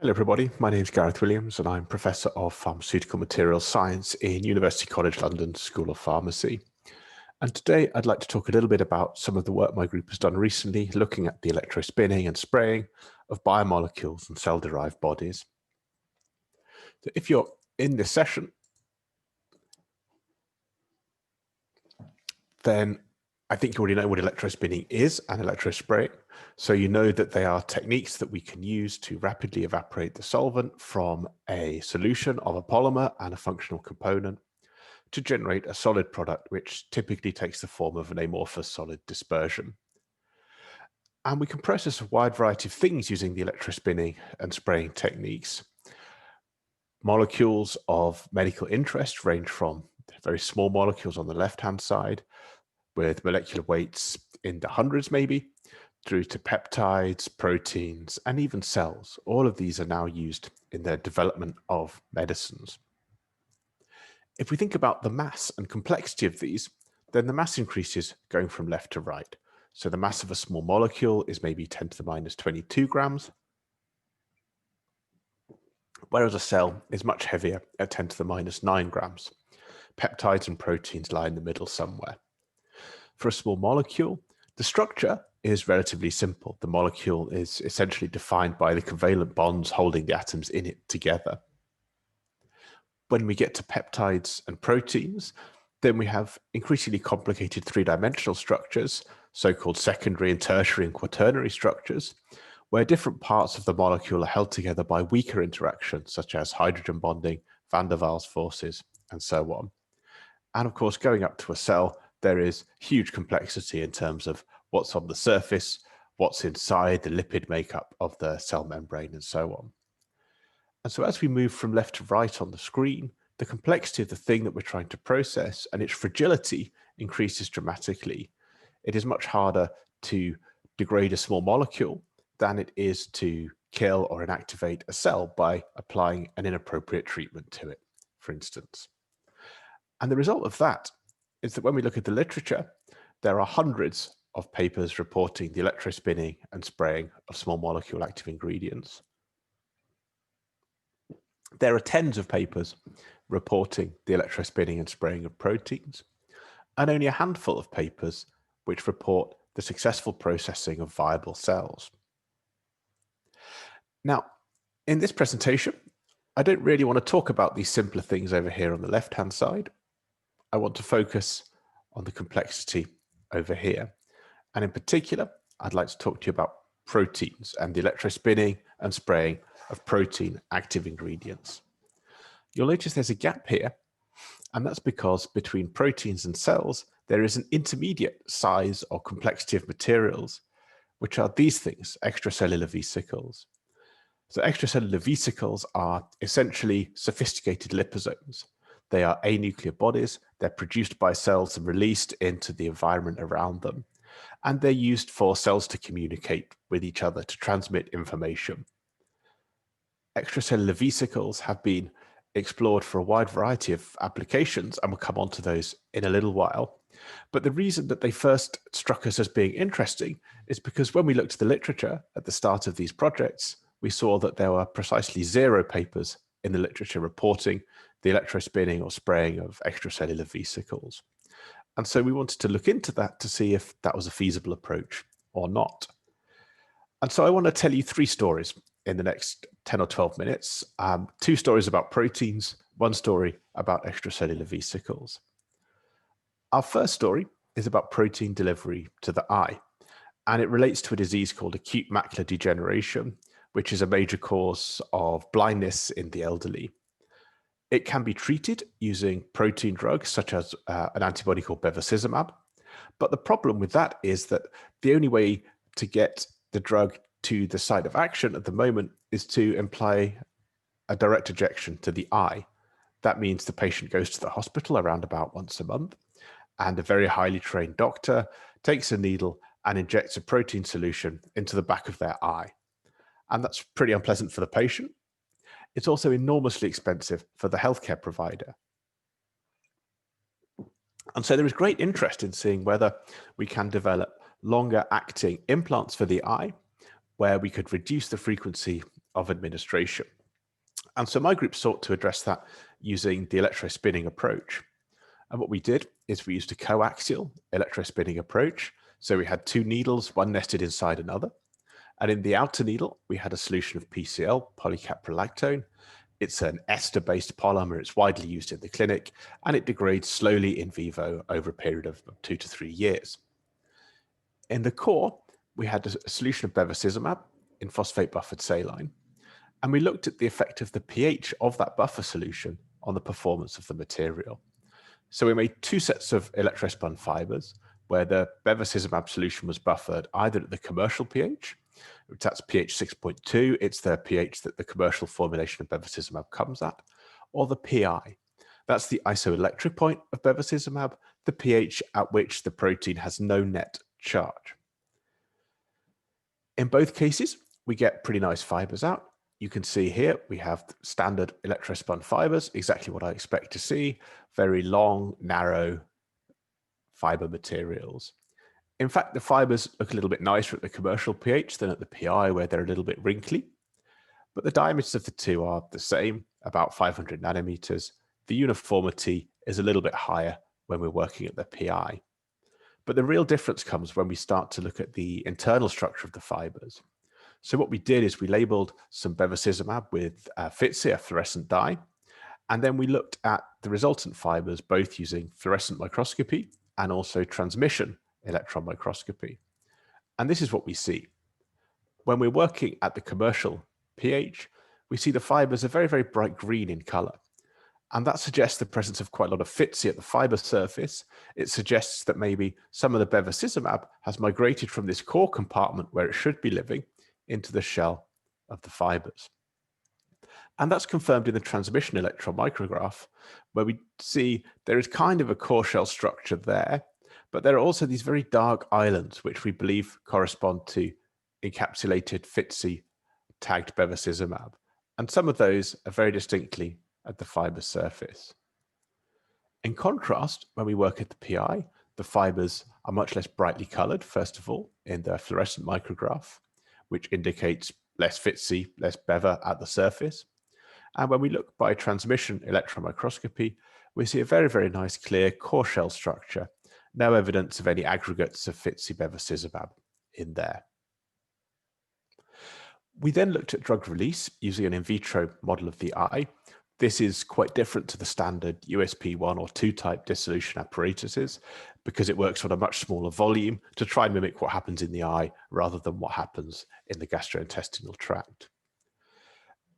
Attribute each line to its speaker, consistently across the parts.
Speaker 1: Hello everybody, my name is Gareth Williams and I'm Professor of Pharmaceutical Materials Science in University College London School of Pharmacy. And today I'd like to talk a little bit about some of the work my group has done recently looking at the electrospinning and spraying of biomolecules and cell-derived bodies. So if you're in this session, then I think you already know what electrospinning is and electrospraying. So you know that they are techniques that we can use to rapidly evaporate the solvent from a solution of a polymer and a functional component to generate a solid product, which typically takes the form of an amorphous solid dispersion. And we can process a wide variety of things using the electrospinning and spraying techniques. Molecules of medical interest range from very small molecules on the left-hand side, with molecular weights in the hundreds maybe, through to peptides, proteins, and even cells. All of these are now used in the development of medicines. If we think about the mass and complexity of these, then the mass increases going from left to right. So the mass of a small molecule is maybe 10 to the minus 22 grams, whereas a cell is much heavier at 10 to the minus 9 grams. Peptides and proteins lie in the middle somewhere. For a small molecule, the structure is relatively simple. The molecule is essentially defined by the covalent bonds holding the atoms in it together. When we get to peptides and proteins, then we have increasingly complicated three-dimensional structures, so-called secondary and tertiary and quaternary structures, where different parts of the molecule are held together by weaker interactions, such as hydrogen bonding, van der Waals forces, and so on. And of course, going up to a cell, there is huge complexity in terms of what's on the surface, what's inside, the lipid makeup of the cell membrane, and so on. And so as we move from left to right on the screen, the complexity of the thing that we're trying to process and its fragility increases dramatically. It is much harder to degrade a small molecule than it is to kill or inactivate a cell by applying an inappropriate treatment to it, for instance. And the result of that is that when we look at the literature, there are hundreds of papers reporting the electrospinning and spraying of small molecule active ingredients. There are tens of papers reporting the electrospinning and spraying of proteins, and only a handful of papers which report the successful processing of viable cells. Now, in this presentation, I don't really want to talk about these simpler things over here on the left-hand side. I want to focus on the complexity over here. And in particular, I'd like to talk to you about proteins and the electrospinning and spraying of protein active ingredients. You'll notice there's a gap here, and that's because between proteins and cells, there is an intermediate size or complexity of materials, which are these things, extracellular vesicles. So extracellular vesicles are essentially sophisticated liposomes. They are anuclear bodies. They're produced by cells and released into the environment around them. And they're used for cells to communicate with each other, to transmit information. Extracellular vesicles have been explored for a wide variety of applications, and we'll come on to those in a little while. But the reason that they first struck us as being interesting is because when we looked at the literature at the start of these projects, we saw that there were precisely 0 papers in the literature reporting the electrospinning or spraying of extracellular vesicles. And so we wanted to look into that to see if that was a feasible approach or not. And so I want to tell you 3 stories in the next 10 or 12 minutes. 2 stories about proteins, 1 story about extracellular vesicles. Our first story is about protein delivery to the eye, and it relates to a disease called acute macular degeneration, which is a major cause of blindness in the elderly. It can be treated using protein drugs such as an antibody called bevacizumab. But the problem with that is that the only way to get the drug to the site of action at the moment is to imply a direct injection to the eye. That means the patient goes to the hospital around about once a month, and a very highly trained doctor takes a needle and injects a protein solution into the back of their eye. And that's pretty unpleasant for the patient. It's also enormously expensive for the healthcare provider. And so there is great interest in seeing whether we can develop longer acting implants for the eye, where we could reduce the frequency of administration. And so my group sought to address that using the electrospinning approach. And what we did is we used a coaxial electrospinning approach. So we had two needles, one nested inside another. And in the outer needle, we had a solution of PCl, polycaprolactone. It's an ester-based polymer. It's widely used in the clinic, and it degrades slowly in vivo over a period of 2 to 3 years. In the core, we had a solution of bevacizumab in phosphate buffered saline, and we looked at the effect of the pH of that buffer solution on the performance of the material. So we made two sets of electrospun fibers where the bevacizumab solution was buffered either at the commercial pH, which that's pH 6.2, it's the pH that the commercial formulation of bevacizumab comes at, or the PI. That's the isoelectric point of bevacizumab, the pH at which the protein has no net charge. In both cases, we get pretty nice fibers out. You can see here we have standard electrospun fibers, exactly what I expect to see, very long, narrow fiber materials. In fact, the fibers look a little bit nicer at the commercial pH than at the PI, where they're a little bit wrinkly. But the diameters of the two are the same, about 500 nanometers. The uniformity is a little bit higher when we're working at the PI. But the real difference comes when we start to look at the internal structure of the fibers. So what we did is we labeled some bevacizumab with FITC, a fluorescent dye, and then we looked at the resultant fibers both using fluorescent microscopy and also transmission electron microscopy. And this is what we see. When we're working at the commercial pH, we see the fibers are very, very bright green in color. And that suggests the presence of quite a lot of FITC at the fiber surface. It suggests that maybe some of the bevacizumab has migrated from this core compartment where it should be living into the shell of the fibers. And that's confirmed in the transmission electron micrograph, where we see there is kind of a core shell structure there, but there are also these very dark islands, which we believe correspond to encapsulated FITC tagged bevacizumab. And some of those are very distinctly at the fiber surface. In contrast, when we work at the PI, the fibers are much less brightly colored, first of all, in the fluorescent micrograph, which indicates less FITC, less beva at the surface. And when we look by transmission electron microscopy, we see a very, very nice clear core shell structure, no evidence of any aggregates of FITC bevacizumab in there. We then looked at drug release using an in vitro model of the eye. This is quite different to the standard USP1 or 2 type dissolution apparatuses because it works on a much smaller volume to try and mimic what happens in the eye rather than what happens in the gastrointestinal tract.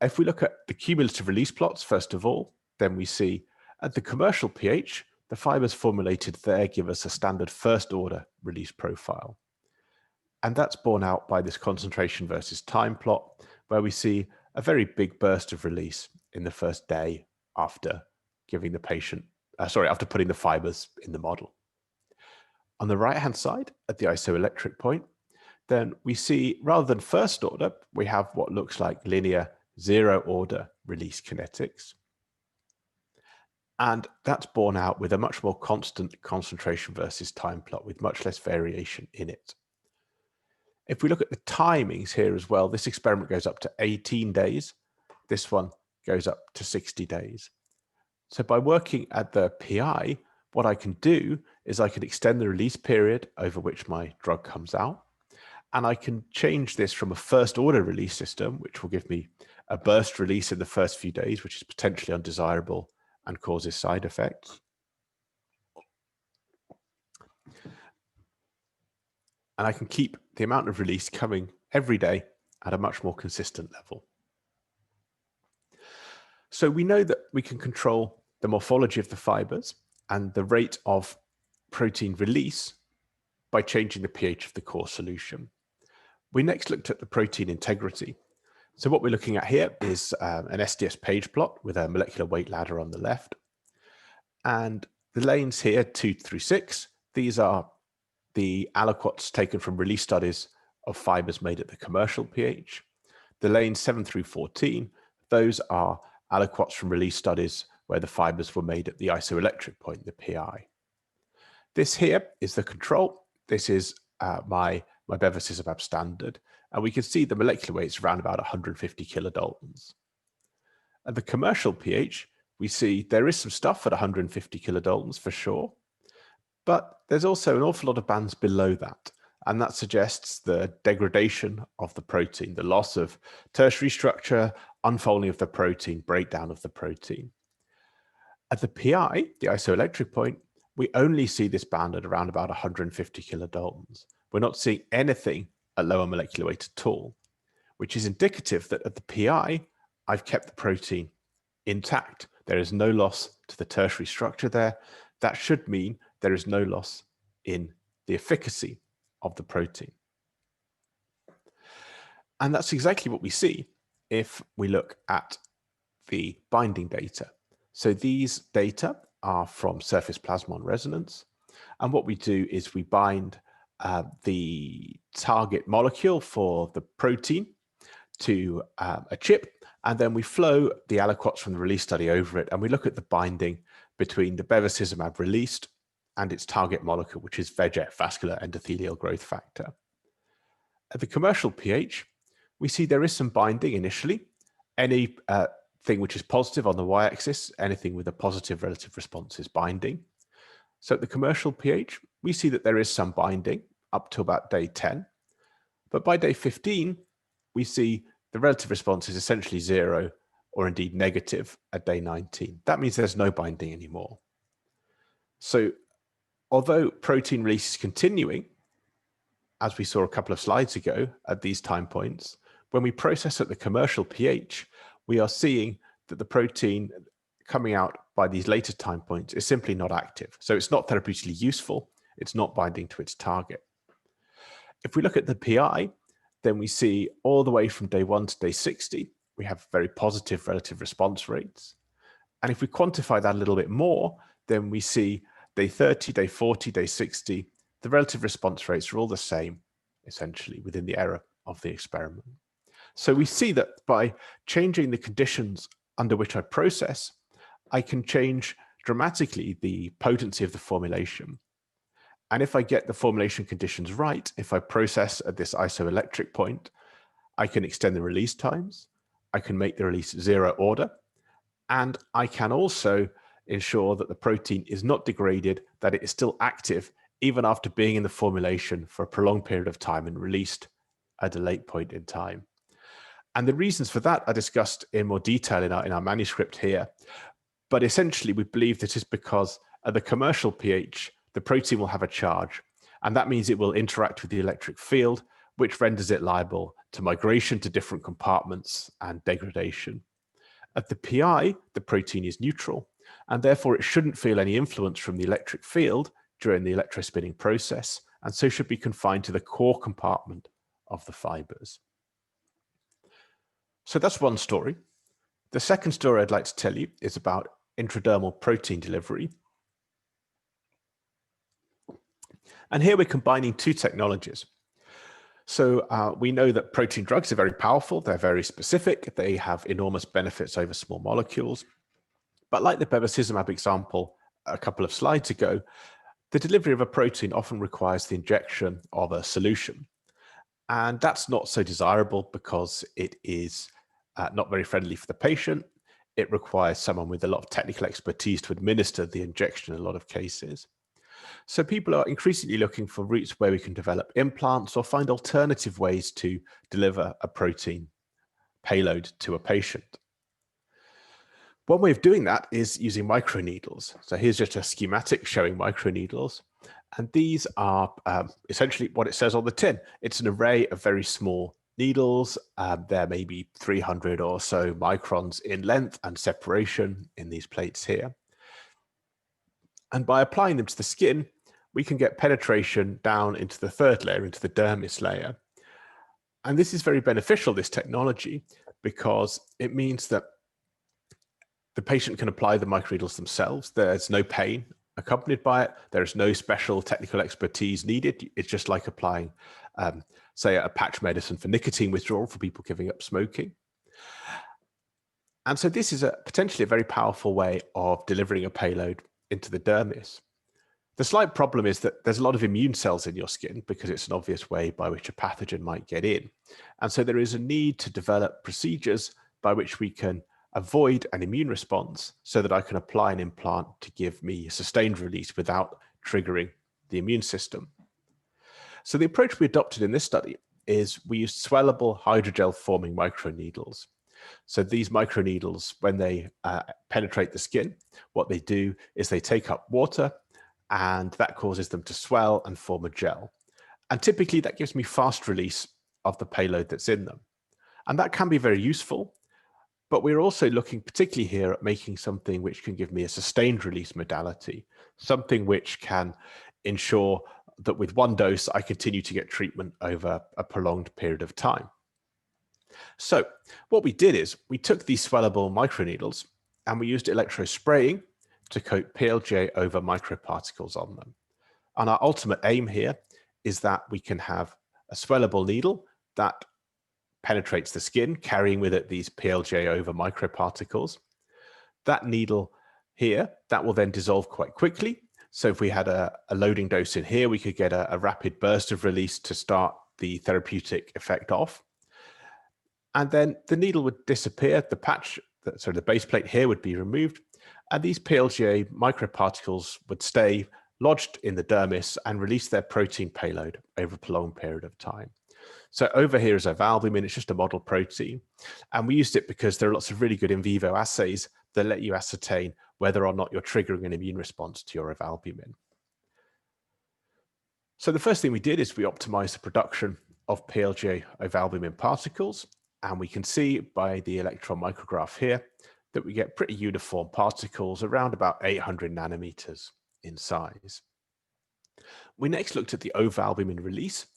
Speaker 1: If we look at the cumulative release plots, first of all, then we see at the commercial pH, the fibers formulated there give us a standard first order release profile. And that's borne out by this concentration versus time plot, where we see a very big burst of release in the first day after giving the patient, after putting the fibers in the model. On the right-hand side, at the isoelectric point, then we see, rather than first order, we have what looks like linear zero order release kinetics. And that's borne out with a much more constant concentration versus time plot with much less variation in it. If we look at the timings here as well, this experiment goes up to 18 days. This one goes up to 60 days. So by working at the PI, what I can do is I can extend the release period over which my drug comes out. And I can change this from a first order release system, which will give me a burst release in the first few days, which is potentially undesirable and causes side effects. And I can keep the amount of release coming every day at a much more consistent level. So we know that we can control the morphology of the fibers and the rate of protein release by changing the pH of the core solution. We next looked at the protein integrity. So what we're looking at here is an SDS page plot with a molecular weight ladder on the left. And the lanes here, 2 through 6, these are the aliquots taken from release studies of fibers made at the commercial pH. The lanes 7 through 14, those are aliquots from release studies where the fibers were made at the isoelectric point, the PI. This here is the control. This is my bevacizumab standard. And we can see the molecular weight is around about 150 kilodaltons. At the commercial pH, we see there is some stuff at 150 kilodaltons for sure, but there's also an awful lot of bands below that. And that suggests the degradation of the protein, the loss of tertiary structure, unfolding of the protein, breakdown of the protein. At the PI, the isoelectric point, we only see this band at around about 150 kilodaltons. We're not seeing anything at lower molecular weight at all, which is indicative that at the PI, I've kept the protein intact. There is no loss to the tertiary structure there. That should mean there is no loss in the efficacy of the protein. And that's exactly what we see if we look at the binding data. So these data are from surface plasmon resonance. And what we do is we bind the target molecule for the protein to a chip, and then we flow the aliquots from the release study over it, and we look at the binding between the bevacizumab released and its target molecule, which is VEGF, vascular endothelial growth factor. At the commercial pH, we see there is some binding initially. Any thing which is positive on the y-axis, anything with a positive relative response is binding. So at the commercial pH, we see that there is some binding up to about day 10. But by day 15, we see the relative response is essentially 0 or indeed negative at day 19. That means there's no binding anymore. So although protein release is continuing, as we saw a couple of slides ago at these time points, when we process at the commercial pH, we are seeing that the protein coming out by these later time points is simply not active. So it's not therapeutically useful. It's not binding to its target. If we look at the PI, then we see all the way from day 1 to day 60, we have very positive relative response rates. And if we quantify that a little bit more, then we see day 30, day 40, day 60, the relative response rates are all the same, essentially, within the error of the experiment. So we see that by changing the conditions under which I process, I can change dramatically the potency of the formulation. And if I get the formulation conditions right, if I process at this isoelectric point, I can extend the release times, I can make the release 0 order, and I can also ensure that the protein is not degraded, that it is still active, even after being in the formulation for a prolonged period of time and released at a late point in time. And the reasons for that are discussed in more detail in our manuscript here. But essentially, we believe this is because at the commercial pH, the protein will have a charge, and that means it will interact with the electric field, which renders it liable to migration to different compartments and degradation. At the PI, the protein is neutral, and therefore it shouldn't feel any influence from the electric field during the electrospinning process, and so should be confined to the core compartment of the fibers. So that's one story. The second story I'd like to tell you is about intradermal protein delivery. And here we're combining two technologies. So we know that protein drugs are very powerful. They're very specific. They have enormous benefits over small molecules. But like the bevacizumab example a couple of slides ago, the delivery of a protein often requires the injection of a solution. And that's not so desirable because it is not very friendly for the patient. It requires someone with a lot of technical expertise to administer the injection in a lot of cases. So people are increasingly looking for routes where we can develop implants or find alternative ways to deliver a protein payload to a patient. One way of doing that is using microneedles. So here's just a schematic showing microneedles. And these are essentially what it says on the tin. It's an array of very small needles. There may be 300 or so microns in length and separation in these plates here. And by applying them to the skin, we can get penetration down into the third layer, into the dermis layer. And this is very beneficial, this technology, because it means that the patient can apply the microneedles themselves. There's no pain accompanied by it. There's no special technical expertise needed. It's just like applying, say, a patch medicine for nicotine withdrawal for people giving up smoking. And so this is potentially a very powerful way of delivering a payload into the dermis. The slight problem is that there's a lot of immune cells in your skin because it's an obvious way by which a pathogen might get in. And so there is a need to develop procedures by which we can avoid an immune response so that I can apply an implant to give me a sustained release without triggering the immune system. So the approach we adopted in this study is we used swellable hydrogel forming microneedles. So these microneedles, when they penetrate the skin, what they do is they take up water, and that causes them to swell and form a gel. And typically that gives me fast release of the payload that's in them. And that can be very useful, but we're also looking particularly here at making something which can give me a sustained release modality, something which can ensure that with one dose, I continue to get treatment over a prolonged period of time. So what we did is we took these swellable microneedles and we used electrospraying to coat PLGA over microparticles on them. And our ultimate aim here is that we can have a swellable needle that penetrates the skin, carrying with it these PLGA over microparticles. That needle here, that will then dissolve quite quickly. So if we had a loading dose in here, we could get a rapid burst of release to start the therapeutic effect off. And then the needle would disappear, the patch, so the base plate here would be removed, and these PLGA microparticles would stay lodged in the dermis and release their protein payload over a prolonged period of time. So over here is ovalbumin, it's just a model protein. And we used it because there are lots of really good in vivo assays that let you ascertain whether or not you're triggering an immune response to your ovalbumin. So the first thing we did is we optimized the production of PLGA ovalbumin particles. And we can see by the electron micrograph here that we get pretty uniform particles around about 800 nanometers in size. We next looked at the ovalbumin release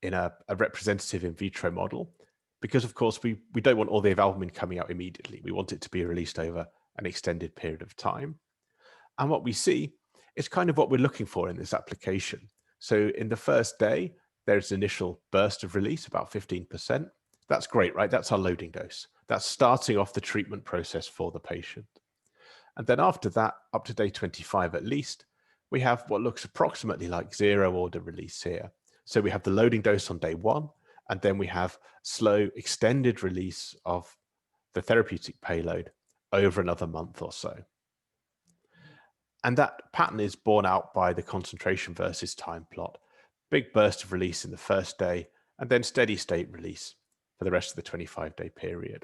Speaker 1: in a representative in vitro model, because of course we don't want all the ovalbumin coming out immediately. We want it to be released over an extended period of time. And what we see is kind of what we're looking for in this application. So in the first day, there's an initial burst of release, about 15%. That's great, right? That's our loading dose. That's starting off the treatment process for the patient. And then after that, up to day 25 at least, we have what looks approximately like zero order release here. So we have the loading dose on day 1, and then we have slow extended release of the therapeutic payload over another month or so. And that pattern is borne out by the concentration versus time plot. Big burst of release in the first day, and then steady state release for the rest of the 25-day period.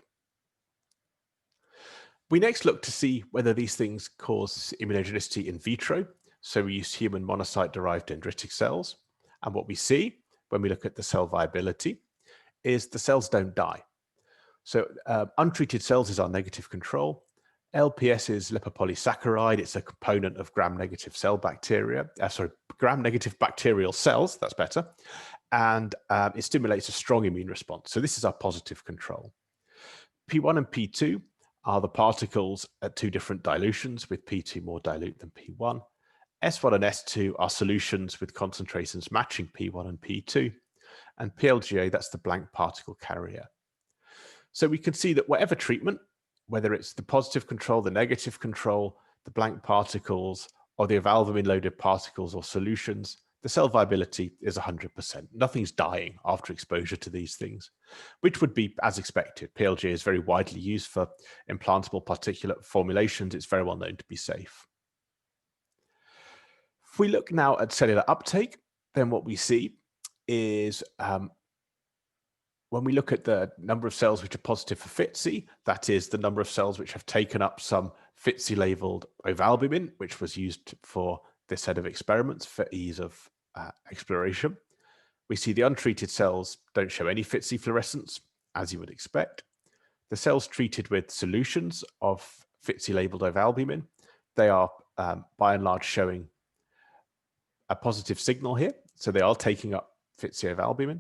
Speaker 1: We next look to see whether these things cause immunogenicity in vitro. So we use human monocyte-derived dendritic cells. And what we see when we look at the cell viability is the cells don't die. So untreated cells is our negative control. LPS is lipopolysaccharide. It's a component of gram-negative cell bacteria. Gram-negative bacterial cells, that's better. And it stimulates a strong immune response. So this is our positive control. P1 and P2 are the particles at 2 different dilutions, with P2 more dilute than P1. S1 and S2 are solutions with concentrations matching P1 and P2. And PLGA, that's the blank particle carrier. So we can see that whatever treatment, whether it's the positive control, the negative control, the blank particles, or the ovalbumin-loaded particles or solutions, the cell viability is 100%. Nothing's dying after exposure to these things, which would be as expected. PLGA is very widely used for implantable particulate formulations. It's very well known to be safe. If we look now at cellular uptake, then what we see is when we look at the number of cells which are positive for FITC, that is the number of cells which have taken up some FITC-labeled ovalbumin, which was used for this set of experiments for ease of exploration. We see the untreated cells don't show any FITC fluorescence, as you would expect. The cells treated with solutions of FITC-labeled ovalbumin, they are by and large showing a positive signal here. So they are taking up FITC ovalbumin.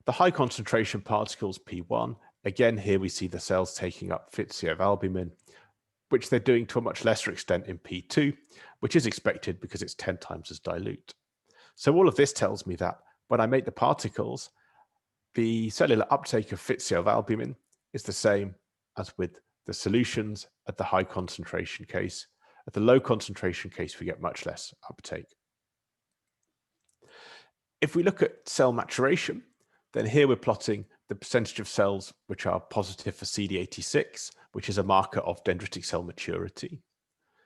Speaker 1: The high concentration particles P1, again, here we see the cells taking up FITC ovalbumin, which they're doing to a much lesser extent in P2, which is expected because it's 10 times as dilute. So all of this tells me that when I make the particles, the cellular uptake of FITC ovalbumin is the same as with the solutions at the high concentration case At the low concentration case, we get much less uptake. If we look at cell maturation, then here we're plotting the percentage of cells which are positive for CD86, which is a marker of dendritic cell maturity.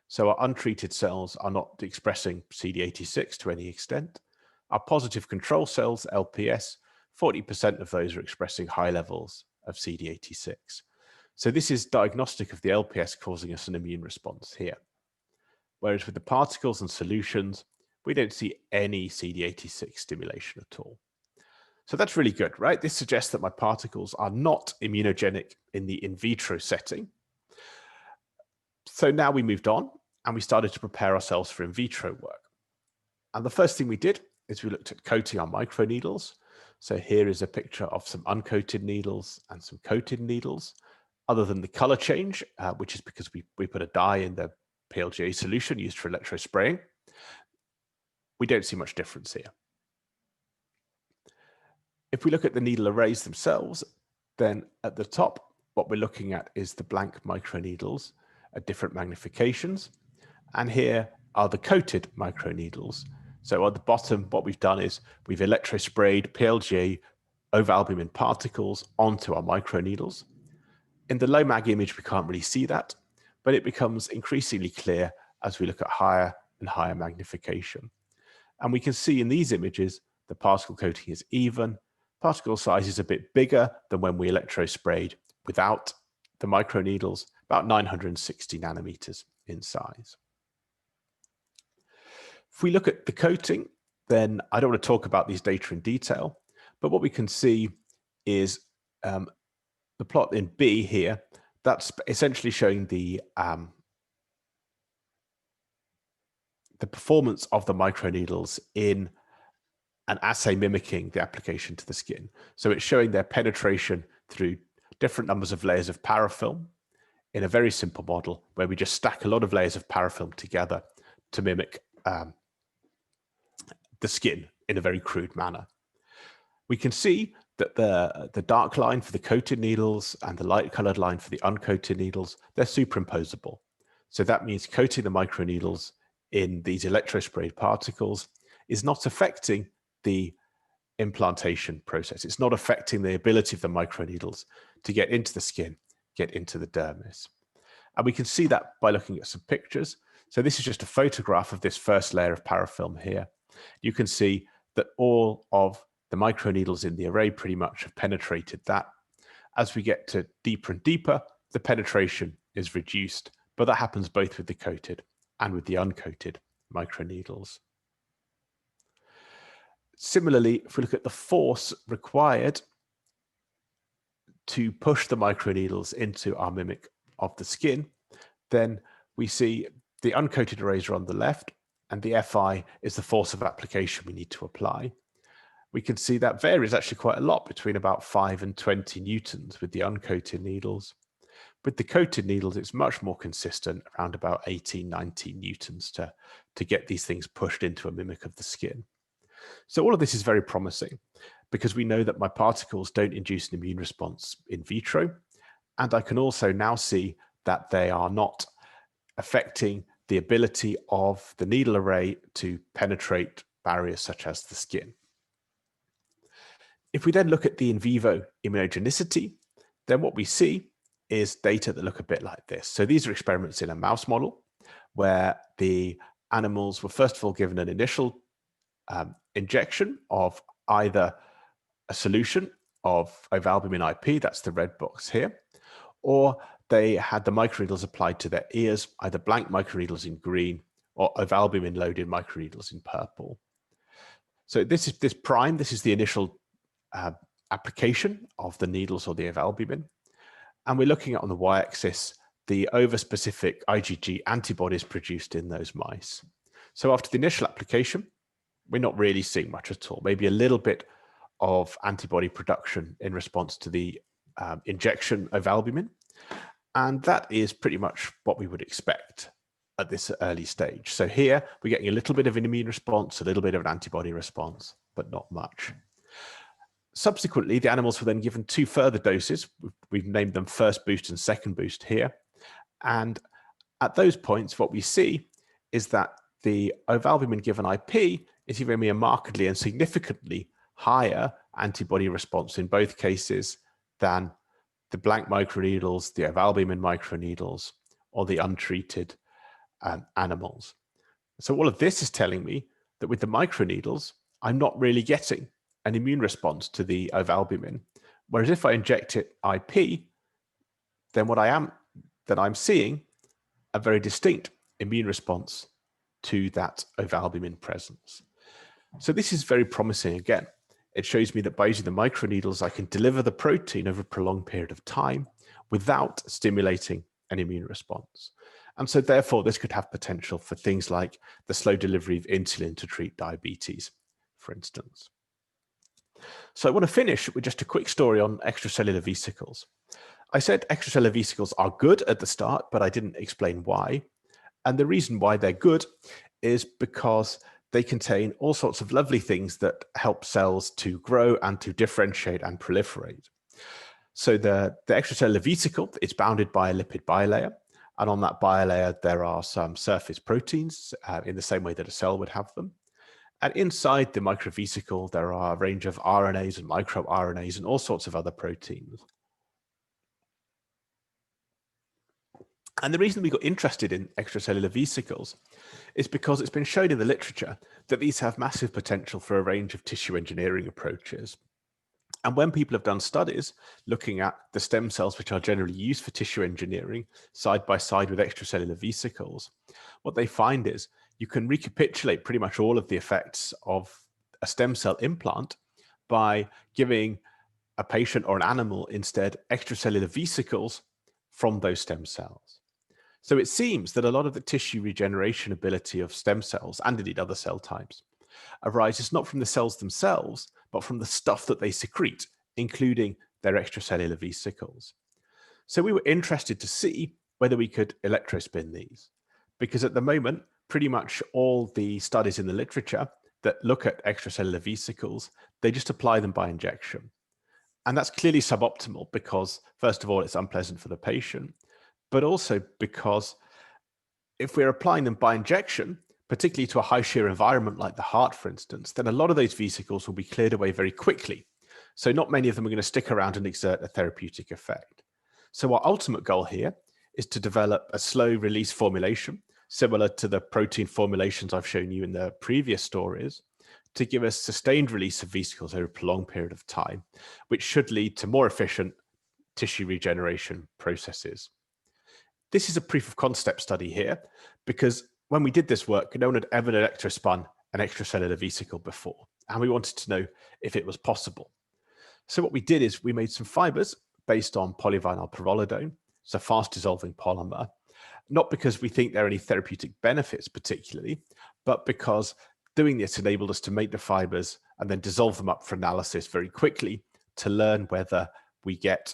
Speaker 1: So our untreated cells are not expressing CD86 to any extent. Our positive control cells, LPS, 40% of those are expressing high levels of CD86. So this is diagnostic of the LPS causing us an immune response here. Whereas with the particles and solutions, we don't see any CD86 stimulation at all. So that's really good, right? This suggests that my particles are not immunogenic in the in vitro setting. So now we moved on and we started to prepare ourselves for in vitro work. And the first thing we did is we looked at coating our microneedles. So here is a picture of some uncoated needles and some coated needles. Other than the color change, which is because we put a dye in the PLGA solution used for electrospraying, we don't see much difference here. If we look at the needle arrays themselves, then at the top, what we're looking at is the blank microneedles at different magnifications. And here are the coated microneedles. So at the bottom, what we've done is we've electrosprayed PLGA ovalbumin particles onto our microneedles. In the low mag image, we can't really see that, but it becomes increasingly clear as we look at higher and higher magnification. And we can see in these images, the particle coating is even, particle size is a bit bigger than when we electrosprayed without the microneedles, about 960 nanometers in size. If we look at the coating, then I don't want to talk about these data in detail, but what we can see is the plot in B here, that's essentially showing the performance of the microneedles in an assay mimicking the application to the skin. So it's showing their penetration through different numbers of layers of parafilm in a very simple model where we just stack a lot of layers of parafilm together to mimic the skin in a very crude manner. We can see that the dark line for the coated needles and the light colored line for the uncoated needles, they're superimposable. So that means coating the microneedles in these electrosprayed particles is not affecting the implantation process. It's not affecting the ability of the microneedles to get into the skin, get into the dermis. And we can see that by looking at some pictures. So this is just a photograph of this first layer of parafilm here. You can see that all of the microneedles in the array pretty much have penetrated that. As we get to deeper and deeper, the penetration is reduced, but that happens both with the coated and with the uncoated microneedles. Similarly, if we look at the force required to push the microneedles into our mimic of the skin, then we see the uncoated arrays are on the left, and the Fi is the force of application we need to apply. We can see that varies actually quite a lot between about 5 and 20 newtons with the uncoated needles. With the coated needles, it's much more consistent, around about 18, 19 newtons to get these things pushed into a mimic of the skin. So all of this is very promising because we know that my particles don't induce an immune response in vitro. And I can also now see that they are not affecting the ability of the needle array to penetrate barriers such as the skin. If we then look at the in vivo immunogenicity, then what we see is data that look a bit like this. So these are experiments in a mouse model where the animals were first of all given an initial injection of either a solution of ovalbumin IP, that's the red box here, or they had the microneedles applied to their ears, either blank microneedles in green or ovalbumin loaded microneedles in purple. So this is the initial application of the needles or the ovalbumin. And we're looking at on the y-axis the over-specific IgG antibodies produced in those mice. So after the initial application, we're not really seeing much at all, maybe a little bit of antibody production in response to the injection of albumin. And that is pretty much what we would expect at this early stage. So here we're getting a little bit of an immune response, a little bit of an antibody response, but not much. Subsequently, the animals were then given 2 further doses. We've named them first boost and second boost here. And At those points, what we see is that the ovalbumin given IP is giving me a markedly and significantly higher antibody response in both cases than the blank microneedles, the ovalbumin microneedles, or the untreated animals. So all of this is telling me that with the microneedles, I'm not really getting an immune response to the ovalbumin. Whereas if I inject it IP, then I'm seeing a very distinct immune response to that ovalbumin presence. So this is very promising again. It shows me that by using the microneedles, I can deliver the protein over a prolonged period of time without stimulating an immune response. And so therefore, this could have potential for things like the slow delivery of insulin to treat diabetes, for instance. So I want to finish with just a quick story on extracellular vesicles. I said extracellular vesicles are good at the start, but I didn't explain why. And the reason why they're good is because they contain all sorts of lovely things that help cells to grow and to differentiate and proliferate. So the extracellular vesicle, it's bounded by a lipid bilayer. And on that bilayer, there are some surface proteins in the same way that a cell would have them. And inside the microvesicle, there are a range of RNAs and microRNAs and all sorts of other proteins. And the reason we got interested in extracellular vesicles is because it's been shown in the literature that these have massive potential for a range of tissue engineering approaches. And when people have done studies looking at the stem cells which are generally used for tissue engineering side by side with extracellular vesicles, what they find is you can recapitulate pretty much all of the effects of a stem cell implant by giving a patient or an animal instead extracellular vesicles from those stem cells. So it seems that a lot of the tissue regeneration ability of stem cells, and indeed other cell types, arises not from the cells themselves, but from the stuff that they secrete, including their extracellular vesicles. So we were interested to see whether we could electrospin these, because at the moment, pretty much all the studies in the literature that look at extracellular vesicles, they just apply them by injection. And that's clearly suboptimal because, first of all, it's unpleasant for the patient, but also because if we're applying them by injection, particularly to a high shear environment like the heart, for instance, then a lot of those vesicles will be cleared away very quickly. So not many of them are going to stick around and exert a therapeutic effect. So our ultimate goal here is to develop a slow release formulation, similar to the protein formulations I've shown you in the previous stories, to give us sustained release of vesicles over a prolonged period of time, which should lead to more efficient tissue regeneration processes. This is a proof of concept study here, because when we did this work, no one had ever electrospun an extracellular vesicle before, and we wanted to know if it was possible. So what we did is we made some fibers based on polyvinyl pyrrolidone, it's a fast dissolving polymer, not because we think there are any therapeutic benefits particularly, but because doing this enabled us to make the fibers and then dissolve them up for analysis very quickly to learn whether we get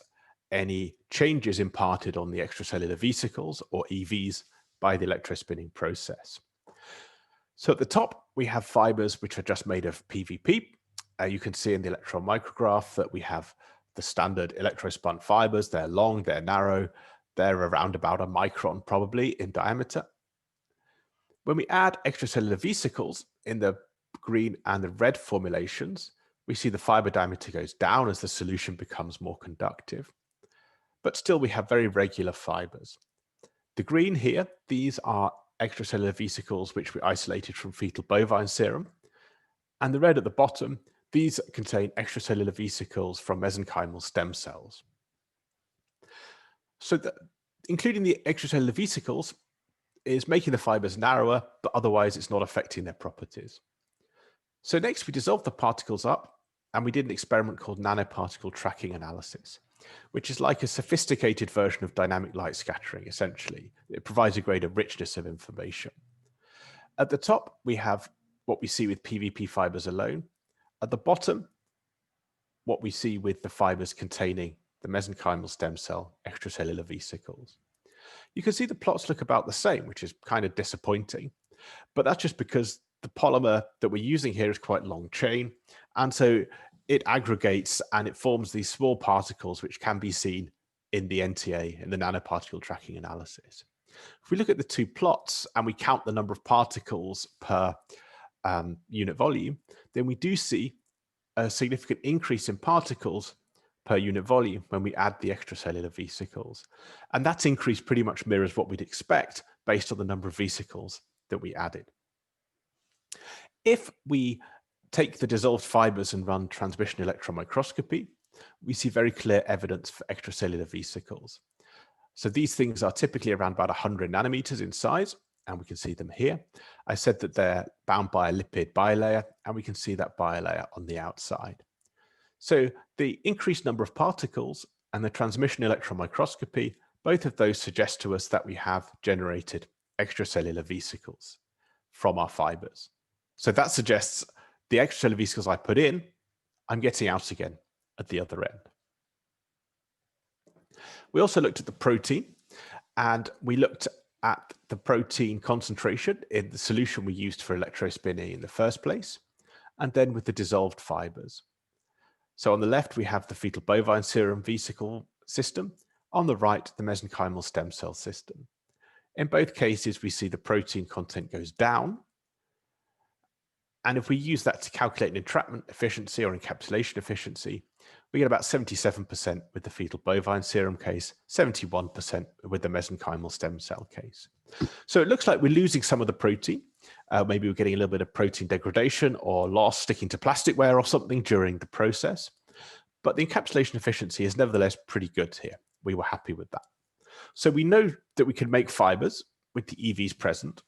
Speaker 1: any changes imparted on the extracellular vesicles, or EVs, by the electrospinning process. So at the top, we have fibers which are just made of PVP. You can see in the electron micrograph that we have the standard electrospun fibers. They're long, they're narrow, they're around about a micron probably in diameter. When we add extracellular vesicles in the green and the red formulations, we see the fiber diameter goes down as the solution becomes more conductive. But still we have very regular fibers. The green here, these are extracellular vesicles which we isolated from fetal bovine serum. And the red at the bottom, these contain extracellular vesicles from mesenchymal stem cells. So including the extracellular vesicles is making the fibers narrower, but otherwise it's not affecting their properties. So next we dissolved the particles up, and we did an experiment called nanoparticle tracking analysis, which is like a sophisticated version of dynamic light scattering, essentially. It provides a greater richness of information. At the top, we have what we see with PVP fibers alone. At the bottom, what we see with the fibers containing the mesenchymal stem cell extracellular vesicles. You can see the plots look about the same, which is kind of disappointing, but that's just because the polymer that we're using here is quite long chain, and so it aggregates and it forms these small particles which can be seen in the NTA, in the nanoparticle tracking analysis. If we look at the two plots and we count the number of particles per unit volume, then we do see a significant increase in particles per unit volume when we add the extracellular vesicles. And that increase pretty much mirrors what we'd expect based on the number of vesicles that we added. If we take the dissolved fibers and run transmission electron microscopy, we see very clear evidence for extracellular vesicles. So these things are typically around about 100 nanometers in size, and we can see them here. I said that they're bound by a lipid bilayer, and we can see that bilayer on the outside. So the increased number of particles and the transmission electron microscopy, both of those suggest to us that we have generated extracellular vesicles from our fibers. So that suggests the extracellular vesicles I put in, I'm getting out again at the other end. We also looked at the protein, and we looked at the protein concentration in the solution we used for electrospinning in the first place, and then with the dissolved fibers. So on the left, we have the fetal bovine serum vesicle system. On the right, the mesenchymal stem cell system. In both cases, we see the protein content goes down. And if we use that to calculate an entrapment efficiency or encapsulation efficiency, we get about 77% with the fetal bovine serum case, 71% with the mesenchymal stem cell case. So it looks like we're losing some of the protein. Maybe we're getting a little bit of protein degradation or loss sticking to plasticware or something during the process. But the encapsulation efficiency is nevertheless pretty good here. We were happy with that. So we know that we can make fibers with the EVs present,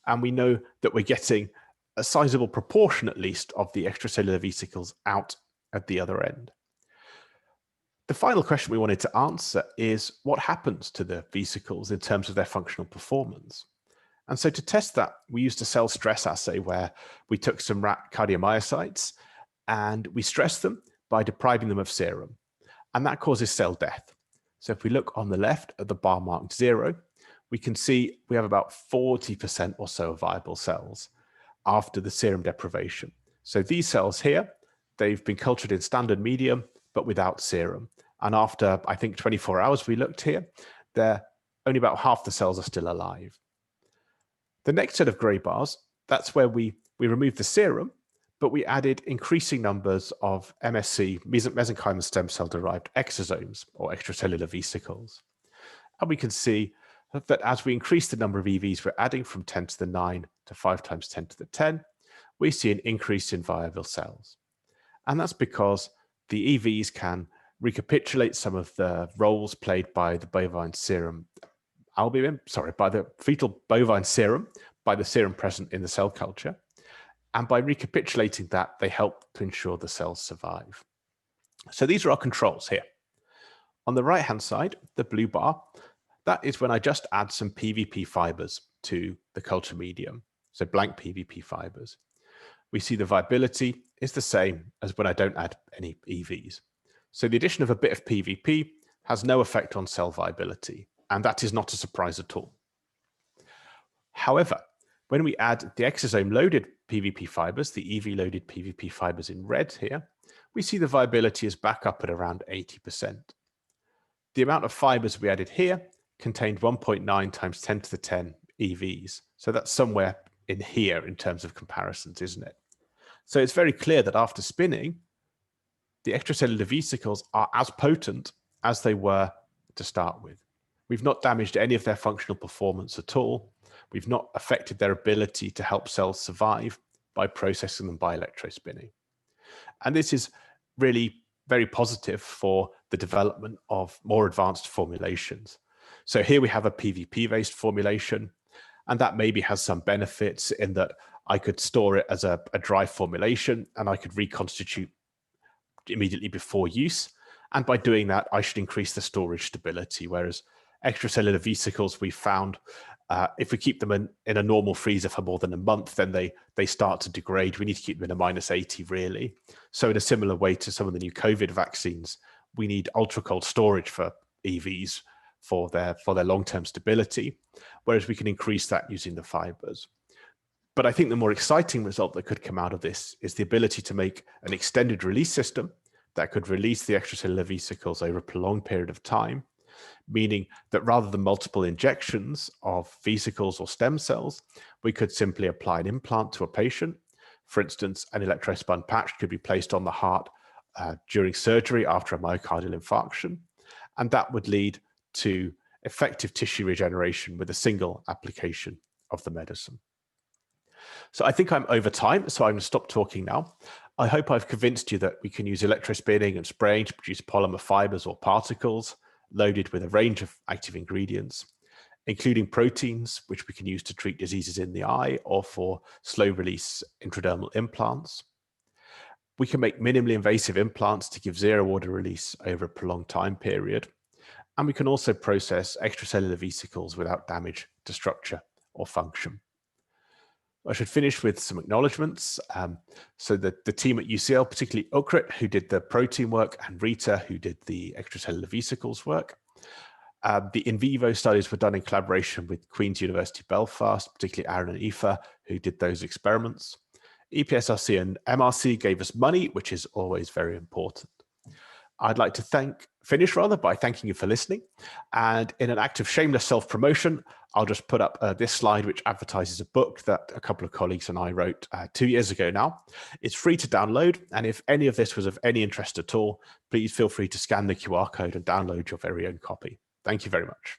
Speaker 1: and we know that we're getting a sizable proportion, at least, of the extracellular vesicles out at the other end. The final question we wanted to answer is what happens to the vesicles in terms of their functional performance? And so to test that, we used a cell stress assay where we took some rat cardiomyocytes and we stressed them by depriving them of serum. And that causes cell death. So if we look on the left at the bar marked 0, we can see we have about 40% or so of viable cells after the serum deprivation. So these cells here, they've been cultured in standard medium, but without serum. And after, I think, 24 hours we looked here, only about half the cells are still alive. The next set of gray bars, that's where we removed the serum, but we added increasing numbers of MSC, mesenchymal stem cell derived exosomes or extracellular vesicles. And we can see that as we increase the number of EVs we're adding from 10 to the 9 to 5 times 10 to the 10, we see an increase in viable cells. And that's because the EVs can recapitulate some of the roles played by the bovine serum albumin, by the fetal bovine serum, by the serum present in the cell culture. And by recapitulating that, they help to ensure the cells survive. So these are our controls here. On the right-hand side, the blue bar, that is when I just add some PVP fibers to the culture medium, so blank PVP fibers. We see the viability is the same as when I don't add any EVs. So the addition of a bit of PVP has no effect on cell viability, and that is not a surprise at all. However, when we add the exosome-loaded PVP fibers, the EV-loaded PVP fibers in red here, we see the viability is back up at around 80%. The amount of fibers we added here contained 1.9 times 10 to the 10 EVs. So that's somewhere in here in terms of comparisons, isn't it? So it's very clear that after spinning, the extracellular vesicles are as potent as they were to start with. We've not damaged any of their functional performance at all. We've not affected their ability to help cells survive by processing them by electrospinning. And this is really very positive for the development of more advanced formulations. So here we have a PVP-based formulation, and that maybe has some benefits in that I could store it as a dry formulation and I could reconstitute immediately before use. And by doing that, I should increase the storage stability, whereas extracellular vesicles we found, if we keep them in a normal freezer for more than a month, then they start to degrade. We need to keep them in a -80 really. So in a similar way to some of the new COVID vaccines, we need ultra cold storage for EVs for their long-term stability, whereas we can increase that using the fibers. But I think the more exciting result that could come out of this is the ability to make an extended release system that could release the extracellular vesicles over a prolonged period of time, meaning that rather than multiple injections of vesicles or stem cells, we could simply apply an implant to a patient. For instance, an electrospun patch could be placed on the heart during surgery after a myocardial infarction, and that would lead to effective tissue regeneration with a single application of the medicine. So I think I'm over time, so I'm going to stop talking now. I hope I've convinced you that we can use electrospinning and spraying to produce polymer fibers or particles loaded with a range of active ingredients, including proteins, which we can use to treat diseases in the eye or for slow-release intradermal implants. We can make minimally invasive implants to give zero-order release over a prolonged time period. And we can also process extracellular vesicles without damage to structure or function. I should finish with some acknowledgements. So the team at UCL, particularly Ukrit, who did the protein work, and Rita, who did the extracellular vesicles work. The in vivo studies were done in collaboration with Queen's University Belfast, particularly Aaron and Aoife, who did those experiments. EPSRC and MRC gave us money, which is always very important. I'd like to finish by thanking you for listening. And in an act of shameless self-promotion, I'll just put up this slide, which advertises a book that a couple of colleagues and I wrote 2 years ago now. It's free to download. And if any of this was of any interest at all, please feel free to scan the QR code and download your very own copy. Thank you very much.